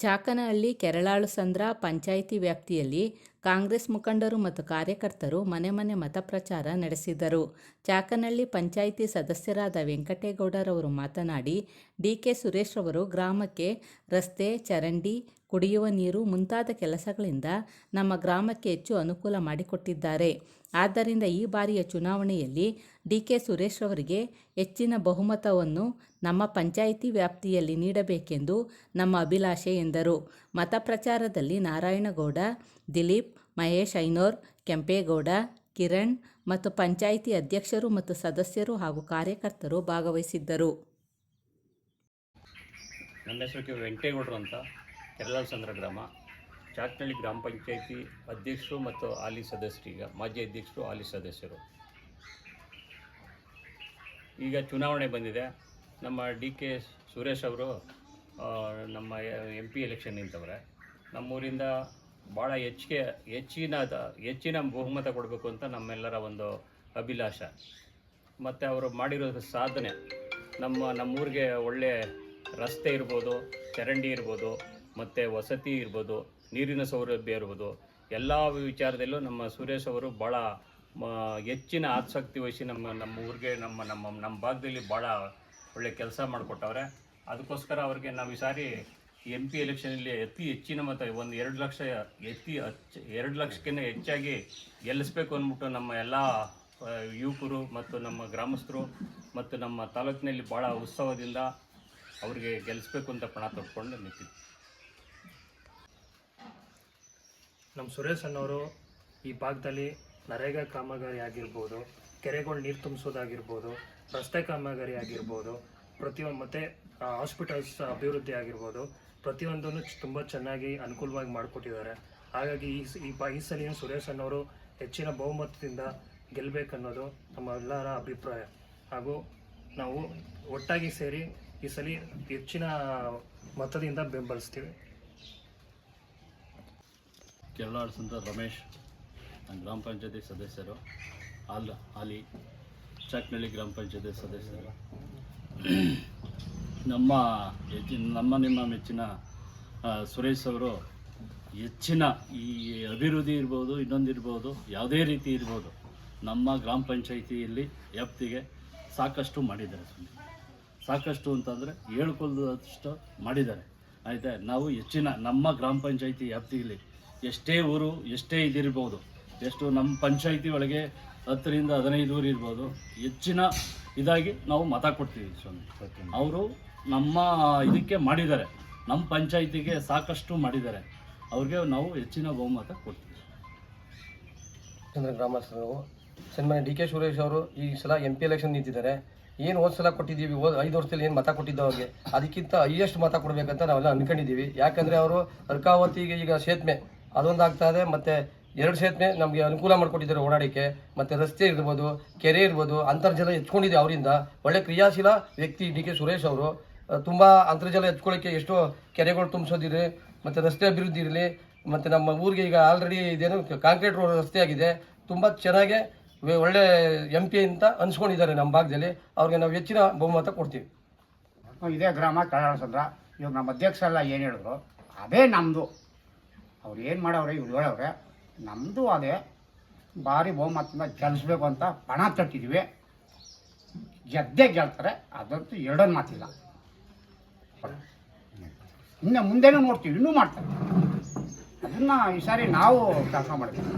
ಚಾಕನಹಳ್ಳಿ ಕೆರಳಾಳು ಸಂದ್ರ ಪಂಚಾಯಿತಿ ವ್ಯಾಪ್ತಿಯಲ್ಲಿ ಕಾಂಗ್ರೆಸ್ ಮುಖಂಡರು ಮತ್ತು ಕಾರ್ಯಕರ್ತರು ಮನೆ ಮನೆ ಮತ ಪ್ರಚಾರ ನಡೆಸಿದರು. ಚಾಕನಹಳ್ಳಿ ಪಂಚಾಯಿತಿ ಸದಸ್ಯರಾದ ವೆಂಕಟೇಗೌಡರವರು ಮಾತನಾಡಿ, ಡಿ.ಕೆ. ಸುರೇಶ್ ರವರು ಗ್ರಾಮಕ್ಕೆ ರಸ್ತೆ, ಚರಂಡಿ, ಕುಡಿಯುವ ನೀರು ಮುಂತಾದ ಕೆಲಸಗಳಿಂದ ನಮ್ಮ ಗ್ರಾಮಕ್ಕೆ ಹೆಚ್ಚು ಅನುಕೂಲ ಮಾಡಿಕೊಟ್ಟಿದ್ದಾರೆ. ಆದ್ದರಿಂದ ಈ ಬಾರಿಯ ಚುನಾವಣೆಯಲ್ಲಿ ಡಿ.ಕೆ. ಸುರೇಶ್ ರವರಿಗೆ ಹೆಚ್ಚಿನ ಬಹುಮತವನ್ನು ನಮ್ಮ ಪಂಚಾಯಿತಿ ವ್ಯಾಪ್ತಿಯಲ್ಲಿ ನೀಡಬೇಕೆಂದು ನಮ್ಮ ಅಭಿಲಾಷೆ ಎಂದರು. ಮತ ಪ್ರಚಾರದಲ್ಲಿ ನಾರಾಯಣಗೌಡ, ದಿಲೀಪ್, ಮಹೇಶ್ ಐನೋರ್, ಕೆಂಪೇಗೌಡ, ಕಿರಣ್ ಮತ್ತು ಪಂಚಾಯಿತಿ ಅಧ್ಯಕ್ಷರು ಮತ್ತು ಸದಸ್ಯರು ಹಾಗೂ ಕಾರ್ಯಕರ್ತರು ಭಾಗವಹಿಸಿದ್ದರು. ನನ್ನ ಹೆಸರು ವೆಂಕಟೇಗೌಡರು ಅಂತ, ಕೆರಳಾಳು ಸಂದ್ರ ಗ್ರಾಮ, ಚಾಕನಹಳ್ಳಿ ಗ್ರಾಮ ಪಂಚಾಯಿತಿ ಅಧ್ಯಕ್ಷರು ಮತ್ತು ಹಾಲಿ ಸದಸ್ಯರು, ಈಗ ಮಾಜಿ ಅಧ್ಯಕ್ಷರು, ಹಾಲಿ ಸದಸ್ಯರು. ಈಗ ಚುನಾವಣೆ ಬಂದಿದೆ. ನಮ್ಮ ಡಿ.ಕೆ. ಸುರೇಶ್ ಅವರು ನಮ್ಮ MP ಎಲೆಕ್ಷನ್ ನಿಂತವ್ರೆ. ನಮ್ಮೂರಿಂದ ಭಾಳ ಹೆಚ್ಚಿನ ಬಹುಮತ ಕೊಡಬೇಕು ಅಂತ ನಮ್ಮೆಲ್ಲರ ಒಂದು ಅಭಿಲಾಷೆ. ಮತ್ತು ಅವರು ಮಾಡಿರೋ ಸಾಧನೆ, ನಮ್ಮೂರಿಗೆ ಒಳ್ಳೆ ರಸ್ತೆ ಇರ್ಬೋದು, ಚರಂಡಿ ಇರ್ಬೋದು, ಮತ್ತು ವಸತಿ ಇರ್ಬೋದು, ನೀರಿನ ಸೌಲಭ್ಯ ಇರ್ಬೋದು, ಎಲ್ಲ ವಿಚಾರದಲ್ಲೂ ನಮ್ಮ ಸುರೇಶ್ ಅವರು ಭಾಳ ಹೆಚ್ಚಿನ ಆಸಕ್ತಿ ವಹಿಸಿ ನಮ್ಮ ಊರಿಗೆ ನಮ್ಮ ಭಾಗದಲ್ಲಿ ಭಾಳ ಒಳ್ಳೆ ಕೆಲಸ ಮಾಡಿಕೊಟ್ಟವ್ರೆ. ಅದಕ್ಕೋಸ್ಕರ ಅವ್ರಿಗೆ ನಾವು ಈ ಸಾರಿ MP ಎಲೆಕ್ಷನಲ್ಲಿ ಹೆಚ್ಚಿನ ಮತ, ಒಂದು 2 ಲಕ್ಷ 2 ಲಕ್ಷಕ್ಕಿಂತ ಹೆಚ್ಚಾಗಿ ಗೆಲ್ಲಿಸ್ಬೇಕು ಅಂದ್ಬಿಟ್ಟು ನಮ್ಮ ಎಲ್ಲ ಯುವಕರು ಮತ್ತು ನಮ್ಮ ಗ್ರಾಮಸ್ಥರು ಮತ್ತು ನಮ್ಮ ತಾಲೂಕಿನಲ್ಲಿ ಭಾಳ ಉತ್ಸವದಿಂದ ಅವ್ರಿಗೆ ಗೆಲ್ಲಿಸ್ಬೇಕು ಅಂತ ಪಣ ತೊಟ್ಕೊಂಡು ನಿಂತಿದ್ವಿ. ನಮ್ಮ ಸುರೇಶ್ ಅನ್ನೋರು ಈ ಭಾಗದಲ್ಲಿ ನರೇಗಾ ಕಾಮಗಾರಿ ಆಗಿರ್ಬೋದು, ಕೆರೆಗಳು ನೀರು ತುಂಬಿಸೋದಾಗಿರ್ಬೋದು, ರಸ್ತೆ ಕಾಮಗಾರಿ ಆಗಿರ್ಬೋದು, ಪ್ರತಿಯೊಂದು ಮತ್ತು ಹಾಸ್ಪಿಟಲ್ಸ್ ಅಭಿವೃದ್ಧಿ ಆಗಿರ್ಬೋದು, ಪ್ರತಿಯೊಂದನ್ನು ತುಂಬ ಚೆನ್ನಾಗಿ ಅನುಕೂಲವಾಗಿ ಮಾಡಿಕೊಟ್ಟಿದ್ದಾರೆ. ಹಾಗಾಗಿ ಈ ಸಲಿನ ಸುರೇಶ್ ಅನ್ನೋರು ಹೆಚ್ಚಿನ ಬಹುಮತದಿಂದ ಗೆಲ್ಲಬೇಕನ್ನೋದು ನಮ್ಮ ಎಲ್ಲರ ಅಭಿಪ್ರಾಯ. ಹಾಗೂ ನಾವು ಒಟ್ಟಾಗಿ ಸೇರಿ ಈ ಸಲ ಹೆಚ್ಚಿನ ಮತದಿಂದ ಬೆಂಬಲಿಸ್ತೀವಿ. ಕೆರಳಾಳು ಸಂದ್ರ ರಮೇಶ್, ಗ್ರಾಮ ಪಂಚಾಯತಿ ಸದಸ್ಯರು, ಹಾಲಿ ಚಾಕನಹಳ್ಳಿ ಗ್ರಾಮ ಪಂಚಾಯತಿ ಸದಸ್ಯರು. ನಿಮ್ಮ ಮೆಚ್ಚಿನ ಸುರೇಶ್ ಅವರು ಹೆಚ್ಚಿನ ಈ ಅಭಿವೃದ್ಧಿ ಇರ್ಬೋದು, ಇನ್ನೊಂದಿರ್ಬೋದು, ಯಾವುದೇ ರೀತಿ ಇರ್ಬೋದು, ನಮ್ಮ ಗ್ರಾಮ ಪಂಚಾಯಿತಿಯಲ್ಲಿ ವ್ಯಾಪ್ತಿಗೆ ಸಾಕಷ್ಟು ಮಾಡಿದ್ದಾರೆ. ಸಾಕಷ್ಟು ಅಂತಂದರೆ ಹೇಳ್ಕೊಳ್ಳೋದಷ್ಟು ಮಾಡಿದ್ದಾರೆ. ಆಯಿತಾ, ನಾವು ಹೆಚ್ಚಿನ ನಮ್ಮ ಗ್ರಾಮ ಪಂಚಾಯಿತಿ ವ್ಯಾಪ್ತಿಯಲ್ಲಿ ಎಷ್ಟೇ ಊರು, ಎಷ್ಟೇ ಇದಿರ್ಬೋದು, ಎಷ್ಟು ನಮ್ಮ ಪಂಚಾಯಿತಿ ಒಳಗೆ 10 ರಿಂದ 15 ಊರು ಇರ್ಬೋದು, ಹೆಚ್ಚಿನ ಇದಾಗಿ ನಾವು ಮತ ಕೊಡ್ತೀವಿ. ಅವರು ನಮ್ಮ ಇದಕ್ಕೆ ಮಾಡಿದ್ದಾರೆ, ನಮ್ಮ ಪಂಚಾಯಿತಿಗೆ ಸಾಕಷ್ಟು ಮಾಡಿದ್ದಾರೆ. ಅವ್ರಿಗೆ ನಾವು ಹೆಚ್ಚಿನ ಬಹುಮತ ಕೊಡ್ತೀವಿ. ಗ್ರಾಮಸ್ಥರು ಸನ್ಮಾನ್ಯ ಡಿ.ಕೆ. ಸುರೇಶ್ ಅವರು ಈ ಸಲ MP ಎಲೆಕ್ಷನ್ ನಿಂತಿದ್ದಾರೆ. ಏನು ಹೋದ ಸಲ ಕೊಟ್ಟಿದ್ದೀವಿ, 5 ವರ್ಷದಲ್ಲಿ ಏನು ಮತ ಕೊಟ್ಟಿದ್ದು ಅವ್ರಿಗೆ, ಅದಕ್ಕಿಂತ ಹೈಯೆಸ್ಟ್ ಮತ ಕೊಡಬೇಕಂತ ನಾವೆಲ್ಲ ಅಂದ್ಕೊಂಡಿದ್ದೀವಿ. ಯಾಕಂದರೆ ಅವರು ಅರ್ಕಾವತಿಗೆ ಈಗ ಸೇತುವೆ ಅದೊಂದು ಆಗ್ತಾ ಇದೆ, ಮತ್ತು 2 ಸೇತುವೆ ನಮಗೆ ಅನುಕೂಲ ಮಾಡಿಕೊಟ್ಟಿದ್ದಾರೆ ಓಡಾಡೋಕ್ಕೆ. ಮತ್ತು ರಸ್ತೆ ಇರ್ಬೋದು, ಕೆರೆ ಇರ್ಬೋದು, ಅಂತರ್ಜಲ ಹೆಚ್ಕೊಂಡಿದೆ ಅವರಿಂದ. ಒಳ್ಳೆ ಕ್ರಿಯಾಶೀಲ ವ್ಯಕ್ತಿ ಡಿ.ಕೆ. ಸುರೇಶ್ ಅವರು. ತುಂಬ ಅಂತರ್ಜಲ ಹೆಚ್ಕೊಳ್ಳೋಕ್ಕೆ ಎಷ್ಟೋ ಕೆರೆಗಳು ತುಂಬಿಸೋದಿರಲಿ, ಮತ್ತು ರಸ್ತೆ ಅಭಿವೃದ್ಧಿ ಇರಲಿ, ಮತ್ತು ನಮ್ಮ ಊರಿಗೆ ಈಗ ಆಲ್ರೆಡಿ ಇದೇನು ಕಾಂಕ್ರೀಟ್ ರೋಡ್ ರಸ್ತೆ ಆಗಿದೆ. ತುಂಬ ಚೆನ್ನಾಗೆ ಒಳ್ಳೆ MP ಅಂತ ಅನ್ಸ್ಕೊಂಡಿದ್ದಾರೆ ನಮ್ಮ ಭಾಗದಲ್ಲಿ. ಅವ್ರಿಗೆ ನಾವು ಹೆಚ್ಚಿನ ಬಹುಮತ ಕೊಡ್ತೀವಿ. ಇದೇ ಗ್ರಾಮ ಕೆರಳಾಳು ಸಂದ್ರ. ಇವಾಗ ನಮ್ಮ ಅಧ್ಯಕ್ಷರೆಲ್ಲ ಏನು ಹೇಳಿದ್ರು ಅದೇ ನಮ್ಮದು. ಅವ್ರು ಏನು ಮಾಡವ್ರೆ, ಇವ್ರು ಹೇಳವ್ರೆ, ನಮ್ಮದು ಅದೇ. ಭಾರಿ ಬಹುಮತದಿಂದ ಗೆಲ್ಲಿಸ್ಬೇಕು ಅಂತ ಪಣ ತಟ್ಟಿದ್ವಿ. ಗೆದ್ದೇ ಗೆಲ್ತಾರೆ, ಅದಂತೂ ಎರಡೊಂದು ಮಾತಿಲ್ಲ. ಮುಂದೇನೂ ನೋಡ್ತೀವಿ, ಇನ್ನೂ ಮಾಡ್ತಾರೆ. ಅದನ್ನು ಈ ಸಾರಿ ನಾವು ಕೆಲಸ ಮಾಡ್ತೀವಿ.